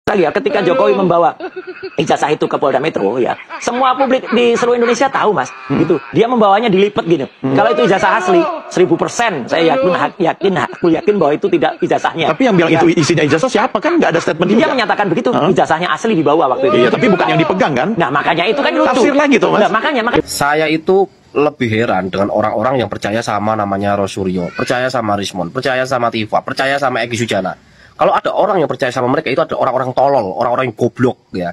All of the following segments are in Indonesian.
Ya, ketika Jokowi membawa ijazah itu ke Polda Metro, ya, semua publik di seluruh Indonesia tahu, Mas. Gitu. Dia membawanya dilipet gini. Kalau itu ijazah asli, 1000%, saya aku yakin bahwa itu tidak ijazahnya. Tapi yang bilang itu isinya ijazah siapa? Kan nggak ada statement dia juga. Menyatakan begitu, ijazahnya asli dibawa waktu itu. Iya, tapi bukan yang dipegang kan? Nah, makanya itu kan lucu. Tafsir lagi tuh, Mas. Nah, makanya. Saya itu lebih heran dengan orang-orang yang percaya sama namanya Rosuryo, percaya sama Rismon, percaya sama Tifa, percaya sama Egy Sujana. Kalau ada orang yang percaya sama mereka, itu ada orang-orang tolol, orang-orang yang goblok, ya.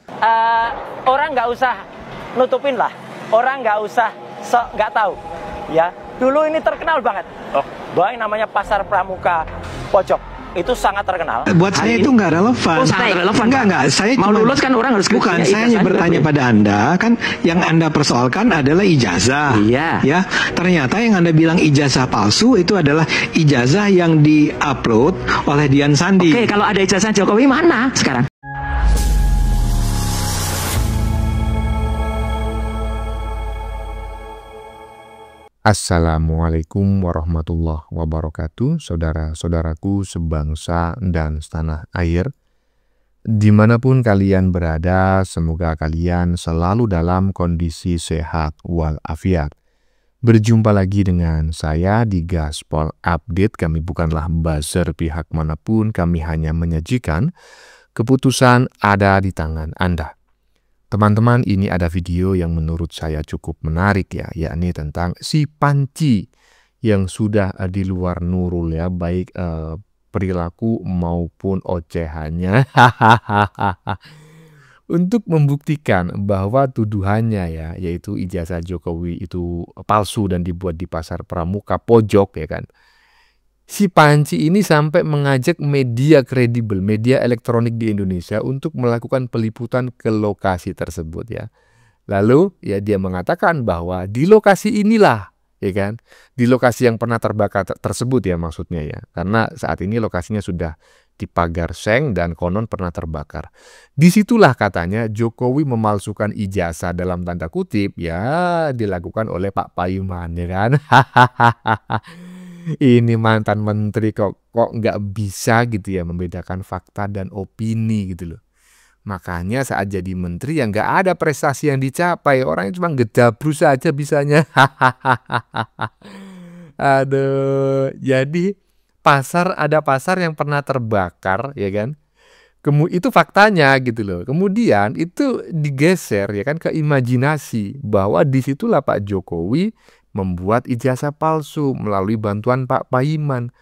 Orang nggak usah nutupin lah, orang nggak usah sok nggak tahu, ya. Dulu ini terkenal banget, bahwa yang namanya Pasar Pramuka Pojok itu sangat terkenal. Buat saya itu nggak relevan. Sangat relevan. Enggak. Saya mau lulus kan orang harus bukan. Saya hanya bertanya pada Anda, kan yang Anda persoalkan adalah ijazah. Iya. Ya. Ternyata yang Anda bilang ijazah palsu itu adalah ijazah yang diupload oleh Dian Sandi. Oke, kalau ada ijazah Jokowi mana sekarang? Assalamualaikum warahmatullahi wabarakatuh, saudara-saudaraku sebangsa dan setanah air. Dimanapun kalian berada, semoga kalian selalu dalam kondisi sehat walafiat. Berjumpa lagi dengan saya di Gaspol Update. Kami bukanlah buzzer pihak manapun, kami hanya menyajikan keputusan ada di tangan Anda. Teman-teman, ini ada video yang menurut saya cukup menarik ya, yakni tentang si Panci yang sudah di luar nurul ya, baik perilaku maupun ocehannya. Untuk membuktikan bahwa tuduhannya ya, yaitu ijazah Jokowi itu palsu dan dibuat di Pasar Pramuka Pojok ya kan. Si Panci ini sampai mengajak media kredibel, media elektronik di Indonesia untuk melakukan peliputan ke lokasi tersebut ya. Lalu ya dia mengatakan bahwa di lokasi inilah ya kan, di lokasi yang pernah terbakar tersebut ya maksudnya ya. Karena saat ini lokasinya sudah dipagar seng dan konon pernah terbakar. Disitulah katanya Jokowi memalsukan ijazah dalam tanda kutip ya dilakukan oleh Pak Paiman ya kan. Ini mantan menteri kok nggak bisa gitu ya membedakan fakta dan opini gitu loh. Makanya saat jadi menteri ya nggak ada prestasi yang dicapai, orangnya cuma gedabrus saja bisanya. Aduh, jadi ada pasar yang pernah terbakar ya kan. Itu faktanya gitu loh. Kemudian itu digeser ya kan ke imajinasi bahwa disitulah Pak Jokowi membuat ijazah palsu melalui bantuan Pak Paiman.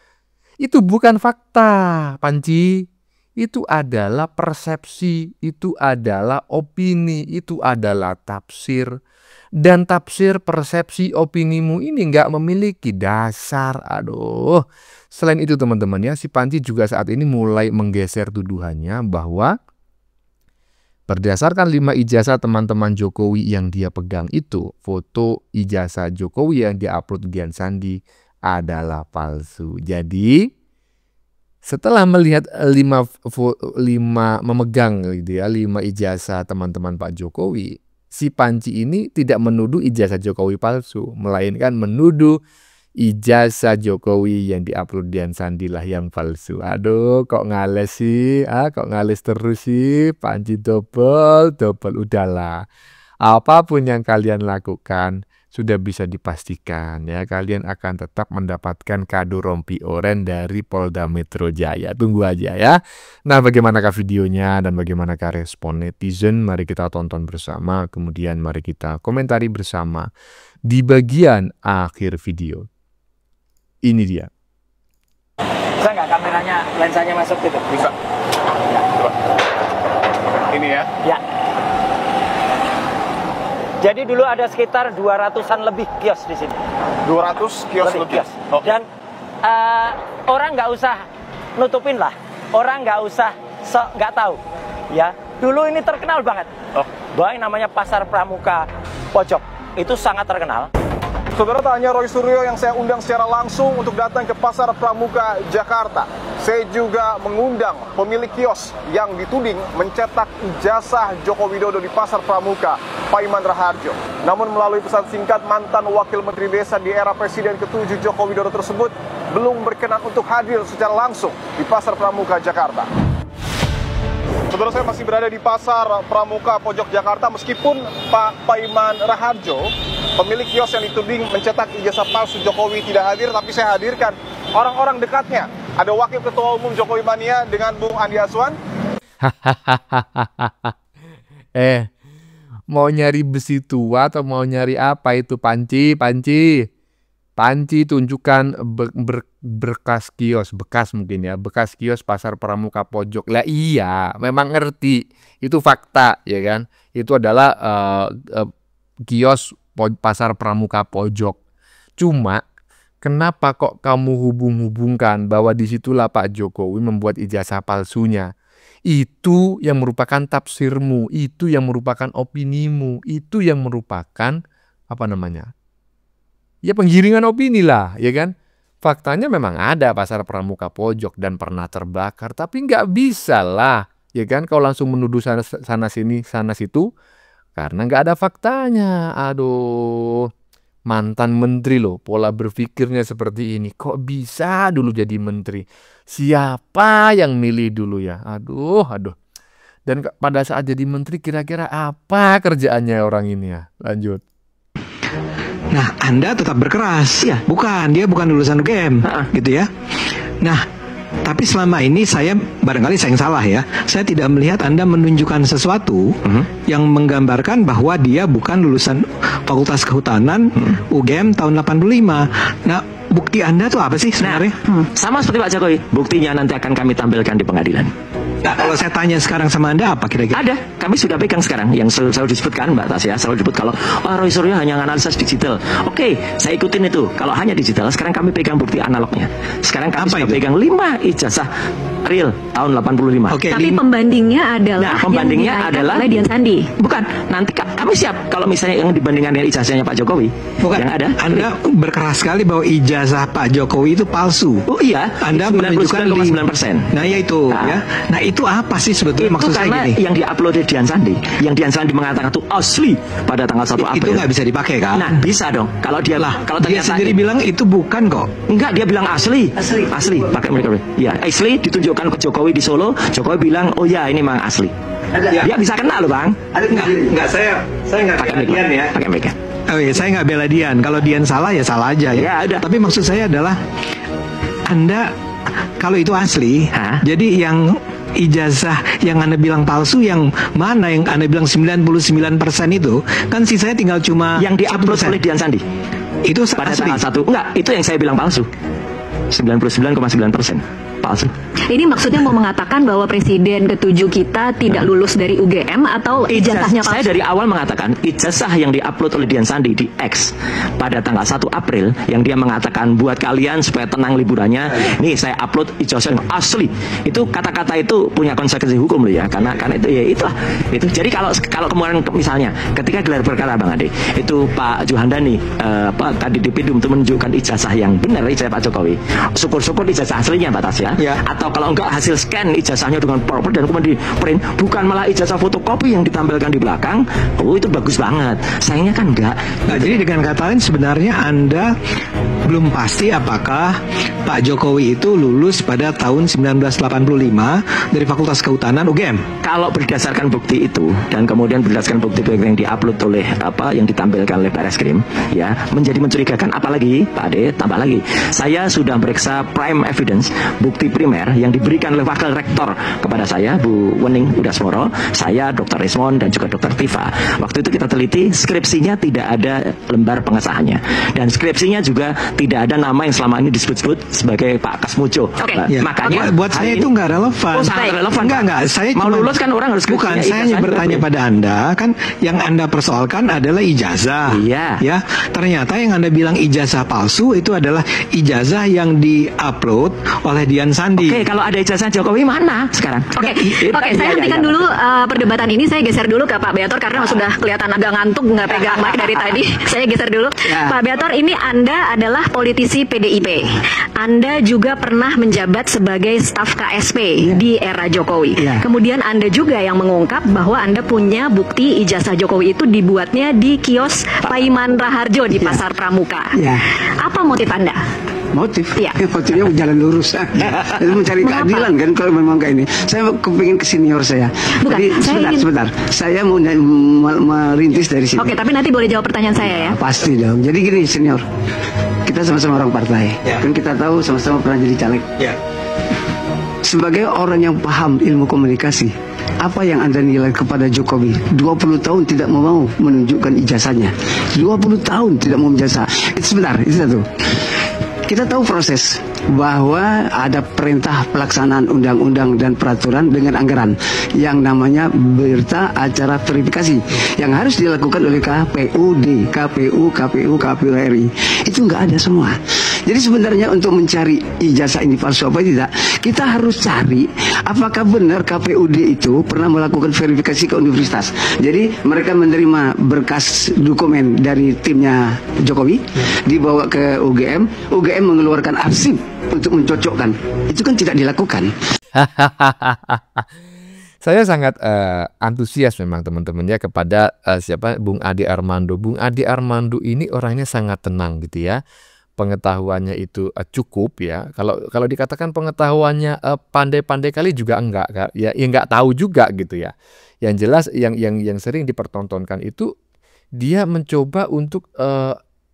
Itu bukan fakta, Panci. Itu adalah persepsi, itu adalah opini, itu adalah tafsir. Dan tafsir, persepsi, opinimu ini nggak memiliki dasar. Aduh. Selain itu teman-teman ya, si Panci juga saat ini mulai menggeser tuduhannya bahwa berdasarkan 5 ijazah teman-teman Jokowi yang dia pegang itu, foto ijazah Jokowi yang diupload Dian Sandi adalah palsu. Jadi setelah melihat 5 memegang gitu ya, 5 ijazah teman-teman Pak Jokowi, si Panci ini tidak menuduh ijazah Jokowi palsu, melainkan menuduh ijazah Jokowi yang diupload Dian Sandi lah yang palsu. Aduh, kok ngales sih? Kok ngales terus sih? Panci double. Udahlah. Apapun yang kalian lakukan sudah bisa dipastikan ya, kalian akan tetap mendapatkan kado rompi oren dari Polda Metro Jaya. Tunggu aja ya. Nah, bagaimanakah videonya dan bagaimanakah respon netizen? Mari kita tonton bersama, kemudian mari kita komentari bersama di bagian akhir video. Ini dia. Bisa nggak kameranya, lensanya masuk gitu? Bisa. Ya. Coba. Ini ya? Ya. Jadi dulu ada sekitar 200-an lebih kios di sini. 200 kios lebih. Oh. Dan orang nggak usah nutupin lah, orang nggak usah sok nggak tahu. Ya. Dulu ini terkenal banget. Bahwa yang namanya Pasar Pramuka Pojok itu sangat terkenal. Saudara, tak hanya Roy Suryo yang saya undang secara langsung untuk datang ke Pasar Pramuka Jakarta. Saya juga mengundang pemilik kios yang dituding mencetak ijazah Joko Widodo di Pasar Pramuka, Paiman Raharjo. Namun melalui pesan singkat, mantan Wakil Menteri Desa di era Presiden ke-7 Joko Widodo tersebut belum berkenan untuk hadir secara langsung di Pasar Pramuka Jakarta. Saudara, saya masih berada di Pasar Pramuka Pojok Jakarta. Meskipun Pak Paiman Raharjo, pemilik kios yang dituding mencetak ijazah palsu Jokowi, tidak hadir, tapi saya hadirkan orang-orang dekatnya. Ada Wakil Ketua Umum Jokowi Mania dengan Bung Andi Aswan. Mau nyari besi tua atau mau nyari apa itu? Panci tunjukkan bekas kios, bekas mungkin ya, bekas kios Pasar Pramuka Pojok. Lah iya, memang ngerti, itu fakta ya kan. Itu adalah kios Pasar Pramuka Pojok. Cuma kenapa kok kamu hubung-hubungkan bahwa disitulah Pak Jokowi membuat ijazah palsunya? Itu yang merupakan tafsirmu, itu yang merupakan opinimu, itu yang merupakan ya penggiringan opini lah, ya kan? Faktanya memang ada Pasar Pramuka Pojok dan pernah terbakar, tapi nggak bisa lah, ya kan? Kau langsung menuduh sana sini, sana situ, karena nggak ada faktanya. Aduh, mantan menteri loh, pola berpikirnya seperti ini. Kok bisa dulu jadi menteri? Siapa yang milih dulu ya? Aduh. Dan pada saat jadi menteri kira-kira apa kerjaannya orang ini ya? Lanjut. Nah, Anda tetap berkeras. Ya, dia bukan lulusan UGM, gitu ya. Nah, tapi selama ini barangkali saya yang salah ya. Saya tidak melihat Anda menunjukkan sesuatu yang menggambarkan bahwa dia bukan lulusan Fakultas Kehutanan UGM tahun 85. Nah, bukti Anda tuh apa sih sebenarnya? Sama seperti Pak Jokowi, buktinya nanti akan kami tampilkan di pengadilan. Nah, kalau saya tanya sekarang sama Anda apa kira-kira? Ada, kami sudah pegang sekarang yang selalu disebutkan Mbak Tasya, selalu disebut kalau Roy Suryo hanya analisis digital. Oke, saya ikutin itu. Kalau hanya digital, sekarang kami pegang bukti analognya. Sekarang kami sudah pegang 5 ijazah real tahun 85. Tapi pembandingnya adalah oleh Dian Sandi. Bukan, nanti kami siap kalau misalnya yang dibandingkan dengan ijazahnya Pak Jokowi. Bukan, yang ada. Anda berkeras sekali bahwa ijazah Pak Jokowi itu palsu. Oh iya, Anda menunjukkan 99,9%. Nah, ya itu ya. Nah, itu apa sih sebetulnya maksud saya gini? Yang diupload Dian Sandi, yang Dian Sandi mengatakan itu asli pada tanggal 1 April. Itu nggak bisa dipakai kan? Nah, bisa dong. Kalau dia dia sendiri bilang itu bukan kok. Enggak, dia bilang asli. Pakai mereka. Ya, asli ditunjukkan ke Jokowi di Solo. Jokowi bilang, "Oh ya, ini memang asli." Dia bisa kena loh, Bang. Enggak, saya nggak pakai Dian ya. Pakai mereka. Oh iya, saya nggak bela Dian. Kalau Dian salah ya salah aja ya. Udah. Tapi maksud saya adalah Anda kalau itu asli, jadi yang ijazah yang Anda bilang palsu yang mana? Yang Anda bilang 99% itu kan sisanya tinggal cuma yang diupload oleh Dian Sandi. Itu pada asli. tanggal 1. Enggak, itu yang saya bilang palsu. 99,9% palsu. Ini maksudnya mau mengatakan bahwa presiden ke-7 kita tidak lulus dari UGM atau ijazahnya palsu? Saya dari awal mengatakan ijazah yang diupload oleh Dian Sandi di X pada tanggal 1 April yang dia mengatakan buat kalian supaya tenang liburannya, nih saya upload ijazah yang asli. Itu kata-kata itu punya konsekuensi hukum loh ya, karena itu ya itulah. Itu. Jadi kalau kemarin misalnya ketika gelar perkara Bang Ade, itu Pak Juhandani Kadidipidum itu menunjukkan ijazah yang benar, ijazah Pak Jokowi. Syukur-syukur ijazah aslinya Pak Tasya. Ya. Atau kalau enggak hasil scan ijazahnya dengan proper dan kemudian di print, bukan malah ijazah fotokopi yang ditampilkan di belakang. Oh, itu bagus banget. Sayangnya kan enggak. Nah, jadi dengan kata lain sebenarnya Anda belum pasti apakah Pak Jokowi itu lulus pada tahun 1985 dari Fakultas Kehutanan UGM. Kalau berdasarkan bukti itu dan kemudian berdasarkan bukti yang diupload oleh yang ditampilkan oleh Barreskrim, ya menjadi mencurigakan. Apalagi Pak Ade, tambah lagi, saya sudah periksa prime evidence, bukti primer yang diberikan oleh Wakil Rektor kepada saya, Bu Wening Udasmoro, saya, Dr. Rismon, dan juga Dr. Tifa. Waktu itu kita teliti, skripsinya tidak ada lembar pengesahannya. Dan skripsinya juga tidak ada nama yang selama ini disebut-sebut sebagai Pak Kasmujo. Makanya buat saya itu nggak relevan. Oh, sangat relevan. Enggak. Saya mau lulus kan orang harus bukan, saya hanya bertanya pada Anda, kan yang Anda persoalkan adalah ijazah. Iya. Ya, ternyata yang Anda bilang ijazah palsu itu adalah ijazah yang diupload oleh Dian Sandi. Oke, kalau ada ijazah Jokowi mana sekarang? Oke, saya hentikan dulu perdebatan ini. Saya geser dulu ke Pak Beator karena sudah kelihatan agak ngantuk, nggak pegang mic dari tadi. Saya geser dulu. Pak Beator, ini Anda adalah politisi PDIP. Anda juga pernah menjabat sebagai staf KSP di era Jokowi. Kemudian Anda juga yang mengungkap bahwa Anda punya bukti ijazah Jokowi itu dibuatnya di kios Paiman Raharjo di Pasar Pramuka. Apa motif Anda? Motif? Iya. Motifnya jalan lurus. Itu mencari keadilan kan kalau memang kayak ini. Saya kepingin ke senior saya. Bukan, Jadi saya sebentar. Saya mau merintis dari sini. Oke, tapi nanti boleh jawab pertanyaan saya ya. Pasti dong. Jadi gini senior, kita sama-sama orang partai. Kan kita tahu sama-sama pernah jadi caleg. Sebagai orang yang paham ilmu komunikasi, apa yang Anda nilai kepada Jokowi? 20 tahun tidak mau menunjukkan ijazahnya. 20 tahun tidak mau ijazah. Itu sebentar, itu satu. Kita tahu proses bahwa ada perintah pelaksanaan undang-undang dan peraturan dengan anggaran yang namanya berita acara verifikasi yang harus dilakukan oleh KPUD, KPU RI. Itu nggak ada semua. Jadi sebenarnya untuk mencari ijazah ini palsu apa tidak, kita harus cari apakah benar KPUD itu pernah melakukan verifikasi ke universitas. Jadi mereka menerima berkas dokumen dari timnya Jokowi, dibawa ke UGM, UGM mengeluarkan arsip untuk mencocokkan. Itu kan tidak dilakukan. Saya sangat antusias memang teman-teman ya kepada siapa Bung Ade Armando. Bung Ade Armando ini orangnya sangat tenang gitu ya. Pengetahuannya itu cukup ya. Kalau dikatakan pengetahuannya pandai-pandai kali juga enggak ya, enggak tahu juga gitu ya. Yang jelas yang sering dipertontonkan itu dia mencoba untuk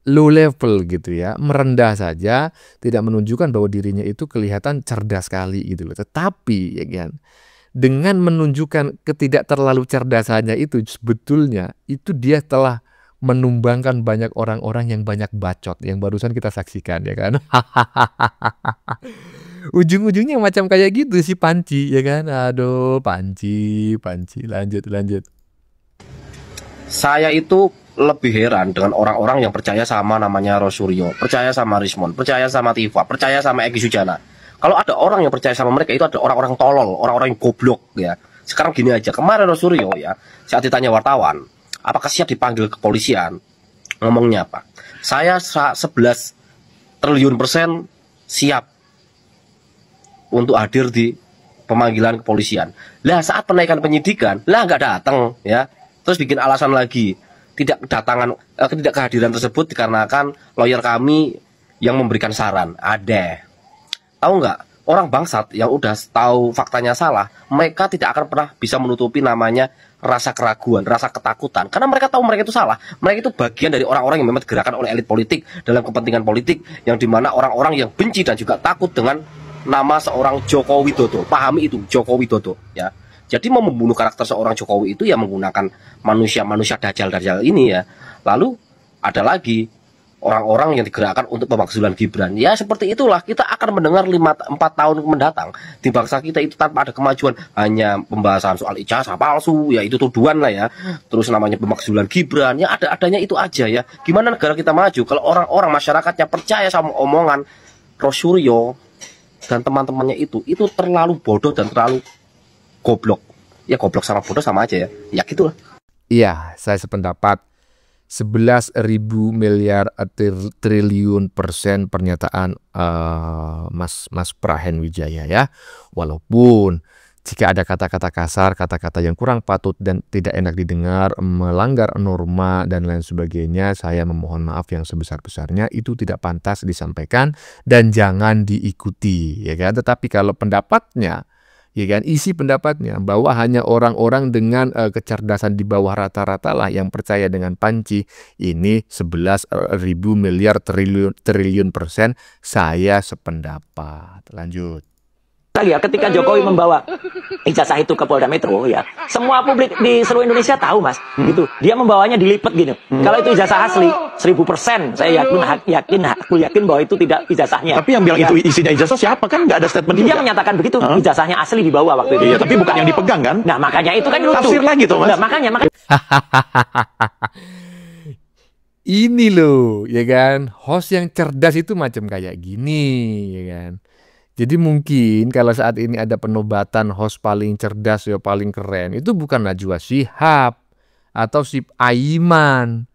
low level gitu ya, merendah saja, tidak menunjukkan bahwa dirinya itu kelihatan cerdas sekali gitu loh. Tetapi ya kan, dengan menunjukkan ketidak terlalu cerdasannya itu sebetulnya itu dia telah menumbangkan banyak orang-orang yang banyak bacot yang barusan kita saksikan ya kan. Ujung-ujungnya macam kayak gitu si Panci ya kan. Aduh, Panci lanjut. Saya itu lebih heran dengan orang-orang yang percaya sama namanya Rosuryo, percaya sama Rismon, percaya sama Tifa, percaya sama Egy Sujana. Kalau ada orang yang percaya sama mereka itu ada orang-orang tolol, orang-orang yang goblok ya. Sekarang gini aja, kemarin Rosuryo ya, saat ditanya wartawan, apakah siap dipanggil ke kepolisian? Ngomongnya apa? Saya 11 triliun % siap untuk hadir di pemanggilan kepolisian. Lah saat penaikan penyidikan, lah nggak datang ya. Terus bikin alasan lagi, tidak kehadiran tersebut dikarenakan lawyer kami yang memberikan saran. Ada. Tahu nggak? Orang bangsat yang udah tahu faktanya salah, mereka tidak akan pernah bisa menutupi namanya rasa keraguan, rasa ketakutan. Karena mereka tahu mereka itu salah. Mereka itu bagian dari orang-orang yang memang digerakkan oleh elit politik dalam kepentingan politik, yang dimana orang-orang yang benci dan juga takut dengan nama seorang Joko Widodo. Pahami itu, Joko Widodo ya. Jadi mau membunuh karakter seorang Jokowi itu ya menggunakan manusia-manusia dajjal-dajjal ini ya. Lalu ada lagi orang-orang yang digerakkan untuk pemakzulan Gibran. Ya seperti itulah kita akan mendengar 4 tahun mendatang di bangsa kita itu tanpa ada kemajuan, hanya pembahasan soal ijazah palsu, ya itu tuduhan lah ya. Terus namanya pemakzulan Gibran, ya ada-adanya itu aja ya. Gimana negara kita maju kalau orang-orang masyarakatnya percaya sama omongan Rosuryo dan teman-temannya itu terlalu bodoh dan terlalu goblok. Ya goblok sama bodoh sama aja ya. Ya gitulah. Iya, saya sependapat. 11.000 miliar triliun % pernyataan Mas Prahen Wijaya ya. Walaupun jika ada kata-kata kasar, kata-kata yang kurang patut dan tidak enak didengar, melanggar norma dan lain sebagainya, saya memohon maaf yang sebesar-besarnya, itu tidak pantas disampaikan dan jangan diikuti ya kan. Tetapi kalau pendapatnya ya kan, isi pendapatnya bahwa hanya orang-orang dengan kecerdasan di bawah rata-rata lah yang percaya dengan Panci, ini 11.000 miliar triliun %, saya sependapat. Lanjut. Lagi ya, ketika Jokowi membawa ijazah itu ke Polda Metro ya, semua publik di seluruh Indonesia tahu mas, gitu. Dia membawanya dilipet gini. Kalau itu ijazah asli, 1000%, saya yakin bahwa itu tidak ijazahnya. Tapi yang bilang itu isinya ijazah siapa? Kan nggak ada statement Dia juga. menyatakan begitu, ijazahnya asli dibawa waktu itu. Iya, tapi bukan yang dipegang kan? Nah makanya itu kan lucu. Tafsir lagi tuh mas. Nah, makanya Ini loh, ya kan, host yang cerdas itu macam kayak gini, ya kan. Jadi mungkin kalau saat ini ada penobatan host paling cerdas ya paling keren, itu bukan Najwa Shihab atau si Aiman,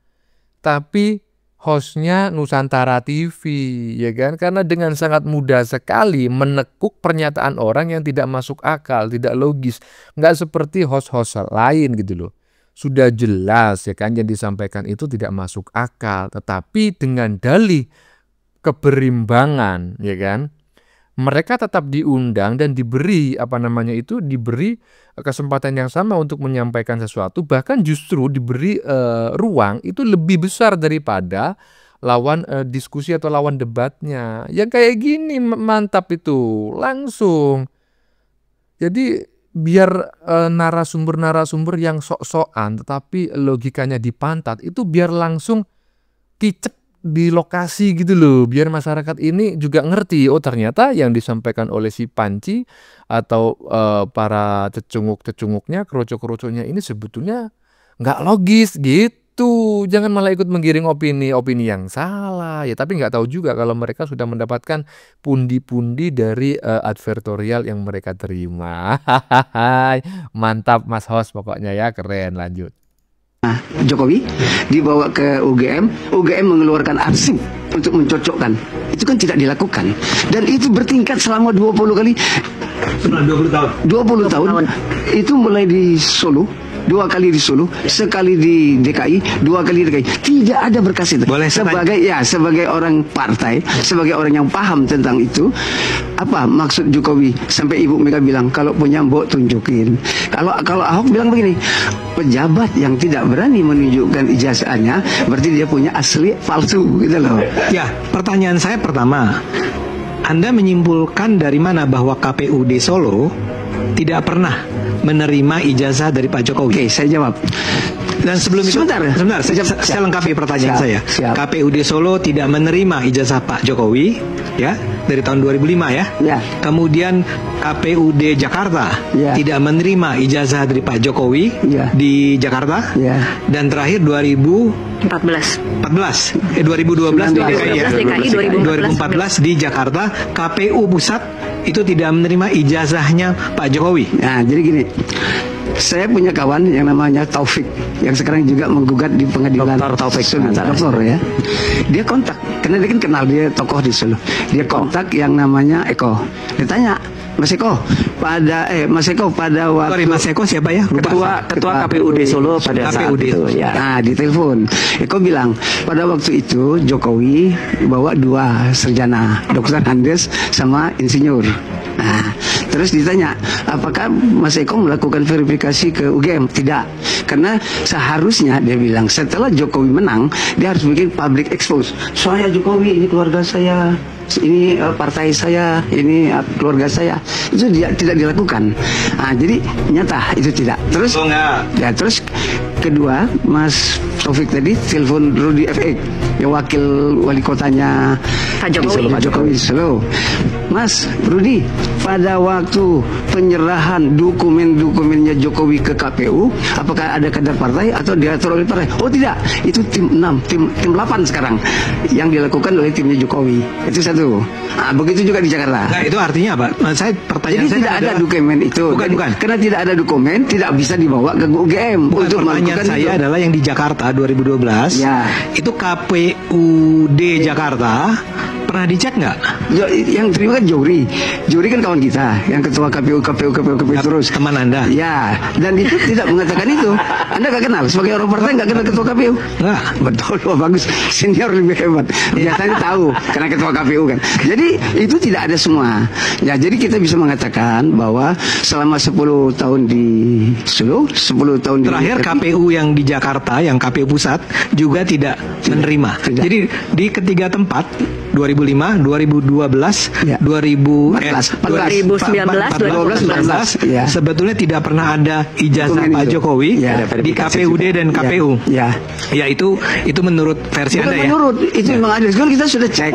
tapi hostnya Nusantara TV, ya kan? Karena dengan sangat mudah sekali menekuk pernyataan orang yang tidak masuk akal, tidak logis, nggak seperti host-host lain gitu loh. Sudah jelas ya kan yang disampaikan itu tidak masuk akal, tetapi dengan dalih keberimbangan, ya kan? Mereka tetap diundang dan diberi diberi kesempatan yang sama untuk menyampaikan sesuatu, bahkan justru diberi ruang itu lebih besar daripada lawan diskusi atau lawan debatnya. Yang kayak gini mantap itu, langsung. Jadi biar narasumber-narasumber yang sok-sokan tetapi logikanya dipantat itu biar langsung kicep di lokasi gitu loh, biar masyarakat ini juga ngerti, oh ternyata yang disampaikan oleh si Panci atau para cecunguk-cecunguknya, kerucuk-kerucuknya ini sebetulnya nggak logis gitu. Jangan malah ikut menggiring opini yang salah ya. Tapi nggak tahu juga kalau mereka sudah mendapatkan pundi-pundi dari advertorial yang mereka terima. Mantap Mas Host pokoknya ya, keren. Lanjut. Jokowi dibawa ke UGM mengeluarkan arsip untuk mencocokkan. Itu kan tidak dilakukan. Dan itu bertingkat selama 20 kali. 20 tahun. Itu mulai di Solo, 2 kali di Solo, sekali di DKI, 2 kali di DKI. Tidak ada berkas itu. Boleh sebagai orang partai, sebagai orang yang paham tentang itu, apa maksud Jokowi sampai Ibu Mega bilang kalau punya mbok tunjukin. Kalau Ahok bilang begini, pejabat yang tidak berani menunjukkan ijazahnya berarti dia punya asli palsu gitu loh. Ya, pertanyaan saya pertama, Anda menyimpulkan dari mana bahwa KPUD Solo tidak pernah menerima ijazah dari Pak Jokowi? Oke, saya jawab. Dan sebelum itu, sebentar, saya lengkapi pertanyaan saya. KPUD Solo tidak menerima ijazah Pak Jokowi, ya, dari tahun 2005 ya. Kemudian KPUD Jakarta tidak menerima ijazah dari Pak Jokowi di Jakarta. Dan terakhir 2012 di DKI ya. 2014 di Jakarta, KPU Pusat itu tidak menerima ijazahnya Pak Jokowi. Nah, jadi gini. Saya punya kawan yang namanya Taufik yang sekarang juga menggugat di pengadilan. Dr. Taufik, dokter ya. Dia kontak karena dia kan kenal, dia tokoh di Solo. Dia kontak yang namanya Eko. Ditanya, Mas Eko, pada waktu Mas Eko siapa ya? Ketua KPUD Solo pada saat itu ya. Nah, di telepon Eko bilang pada waktu itu Jokowi bawa 2 sarjana, Dokter Andes sama insinyur. Nah, terus ditanya, apakah Mas Eko melakukan verifikasi ke UGM? Tidak, karena seharusnya dia bilang setelah Jokowi menang, dia harus bikin public expose. Saya Jokowi, ini keluarga saya, ini partai saya, ini keluarga saya. Itu tidak dilakukan. Nah, jadi nyata itu tidak. Terus ya, terus kedua, Mas Taufik tadi telepon Rudy FX, yang wakil wali kotanya Pak Jokowi Solo. Mas Rudy, pada waktu penyerahan dokumen-dokumennya Jokowi ke KPU, apakah ada kader partai atau diatur oleh partai? Oh tidak, itu tim 6, tim 8 sekarang yang dilakukan oleh timnya Jokowi. Itu satu. Nah, begitu juga di Jakarta. Nah, itu artinya apa? Jadi tidak ada dokumen itu. Bukan. Karena tidak ada dokumen, tidak bisa dibawa ke UGM. Untuk pertanyaan saya adalah yang di Jakarta 2012, itu KPUD Jakarta pernah dicek nggak? Yang terima kan Juri kan kawan kita, yang ketua KPU terus. Teman Anda? Ya, dan itu tidak mengatakan itu. Anda nggak kenal sebagai orang partai, nggak kenal ketua KPU? Nggak. Betul, bagus. Senior lebih hebat. Biasanya tahu karena ketua KPU kan. Jadi itu tidak ada semua. Ya, jadi kita bisa mengatakan bahwa selama 10 tahun di Solo, 10 tahun terakhir KPU yang di Jakarta, yang KPU Pusat juga tidak menerima. Jadi di ketiga tempat 2005, 2012, 2014 sebetulnya tidak pernah ada ijazah Pak Jokowi di KPUD dan KPU. Ya, itu menurut versi Anda ya. Menurut itu memang ada. Sekarang kita sudah cek.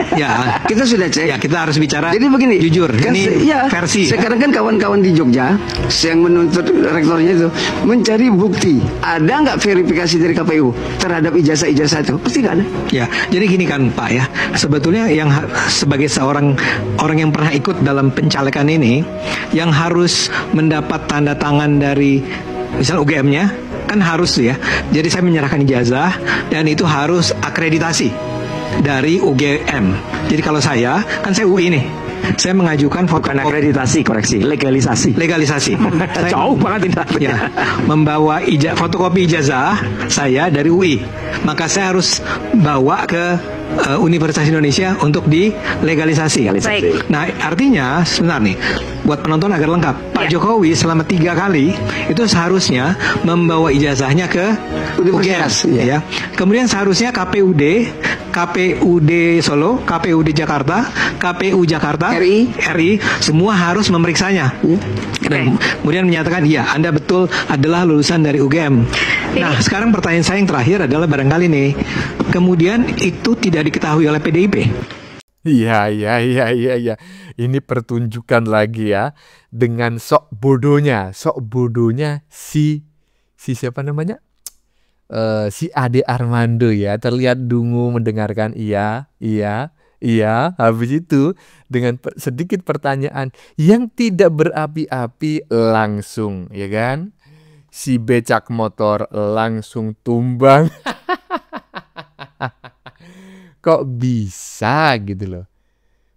Kita sudah cek. Ya, kita harus bicara. Jadi begini, jujur. Kan ini versi. Sekarang kan kawan-kawan di Jogja yang menuntut rektornya itu mencari bukti. Ada nggak verifikasi dari KPU terhadap ijazah-ijazah itu? Pasti nggak ada. Ya, jadi gini kan Pak ya. Sebetulnya yang sebagai seorang orang yang pernah ikut dalam pencalekan ini, yang harus mendapat tanda tangan dari misal UGM-nya kan harus ya. Jadi saya menyerahkan ijazah dan itu harus akreditasi dari UGM. Jadi kalau saya UI nih, saya mengajukan akreditasi, legalisasi. Saya jauh banget ini. Ya, membawa fotokopi ijazah saya dari UI. Maka saya harus bawa ke Universitas Indonesia untuk dilegalisasi. Baik. Nah, artinya sebentar nih, buat penonton agar lengkap, Pak Jokowi selama 3 kali itu seharusnya membawa ijazahnya ke Universitas, UGM, ya. Kemudian seharusnya KPUD Solo, KPUD Jakarta, KPU Jakarta, RI semua harus memeriksanya. Dan kemudian menyatakan iya, Anda betul adalah lulusan dari UGM. Nah, sekarang pertanyaan saya yang terakhir adalah barangkali nih, kemudian itu tidak diketahui oleh PDIP. Iya. Ini pertunjukan lagi ya dengan sok bodohnya si siapa namanya? Si Ade Armando ya, terlihat dungu mendengarkan iya. Habis itu dengan sedikit pertanyaan yang tidak berapi-api langsung, ya kan? Si becak motor langsung tumbang. Kok bisa gitu loh?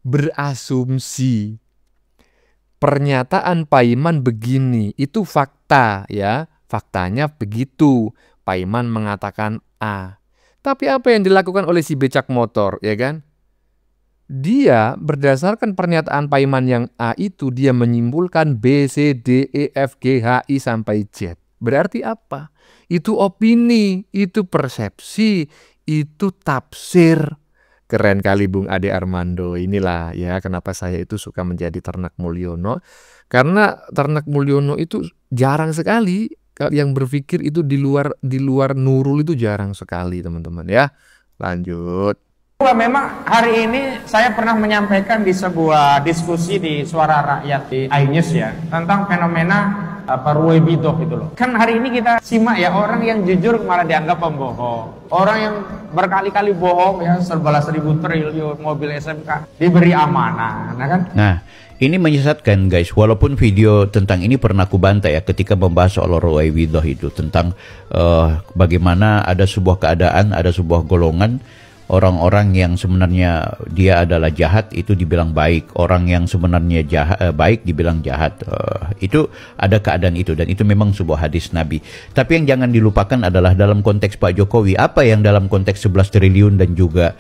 Berasumsi. Pernyataan Paiman begini, itu fakta ya. Faktanya begitu. Paiman mengatakan A. Tapi apa yang dilakukan oleh si becak motor, ya kan? Dia berdasarkan pernyataan Paiman yang A itu, dia menyimpulkan B, C, D, E, F, G, H, I sampai Z. Berarti apa? Itu opini, itu persepsi, itu tafsir. Keren kali Bung Ade Armando. Inilah ya kenapa saya itu suka menjadi Ternak Mulyono. Karena Ternak Mulyono itu jarang sekali yang berpikir itu di luar Nurul, itu jarang sekali teman-teman ya. Lanjut. Memang hari ini saya pernah menyampaikan di sebuah diskusi di Suara Rakyat di iNews ya tentang fenomena Ruwai Bidoh itu loh. Kan hari ini kita simak ya, orang yang jujur malah dianggap pembohong. Orang yang berkali-kali bohong ya, 11.000 triliun mobil SMK diberi amanah, nah kan? Nah, ini menyesatkan guys, walaupun video tentang ini pernah aku bantah ya ketika membahas soal Ruwai Bidoh itu tentang bagaimana ada sebuah keadaan, ada sebuah golongan orang-orang yang sebenarnya dia adalah jahat itu dibilang baik, orang yang sebenarnya baik dibilang jahat. Itu ada keadaan itu, dan itu memang sebuah hadis Nabi. Tapi yang jangan dilupakan adalah dalam konteks Pak Jokowi, apa yang dalam konteks 11 triliun dan juga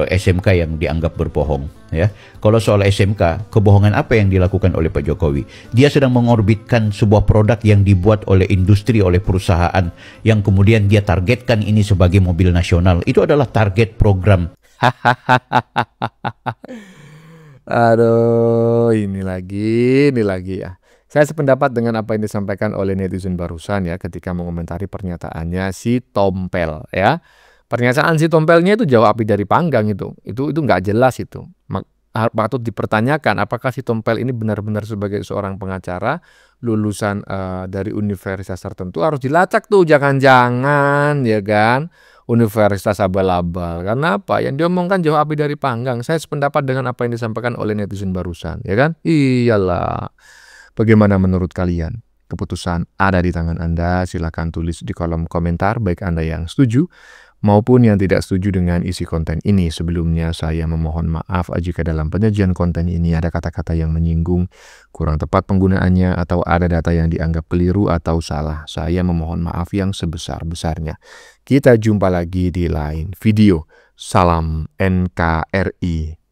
SMK yang dianggap berbohong ya. Kalau soal SMK, kebohongan apa yang dilakukan oleh Pak Jokowi? Dia sedang mengorbitkan sebuah produk yang dibuat oleh industri, oleh perusahaan yang kemudian dia targetkan ini sebagai mobil nasional. Itu adalah target program. Aduh, ini lagi ya. Saya sependapat dengan apa yang disampaikan oleh netizen barusan ya ketika mengomentari pernyataannya si Tompel ya. Pernyataan si Tompelnya itu jauh api dari panggang itu nggak jelas itu. Patut dipertanyakan apakah si Tompel ini benar-benar sebagai seorang pengacara lulusan dari universitas tertentu, harus dilacak tuh, jangan-jangan ya kan universitas abal-abal. Karena apa? Yang diomongkan jauh api dari panggang. Saya sependapat dengan apa yang disampaikan oleh netizen barusan, ya kan? Iyalah. Bagaimana menurut kalian? Keputusan ada di tangan Anda. Silakan tulis di kolom komentar baik Anda yang setuju maupun yang tidak setuju dengan isi konten ini. Sebelumnya saya memohon maaf jika dalam penyajian konten ini ada kata-kata yang menyinggung, kurang tepat penggunaannya, atau ada data yang dianggap keliru atau salah. Saya memohon maaf yang sebesar-besarnya. Kita jumpa lagi di lain video. Salam NKRI.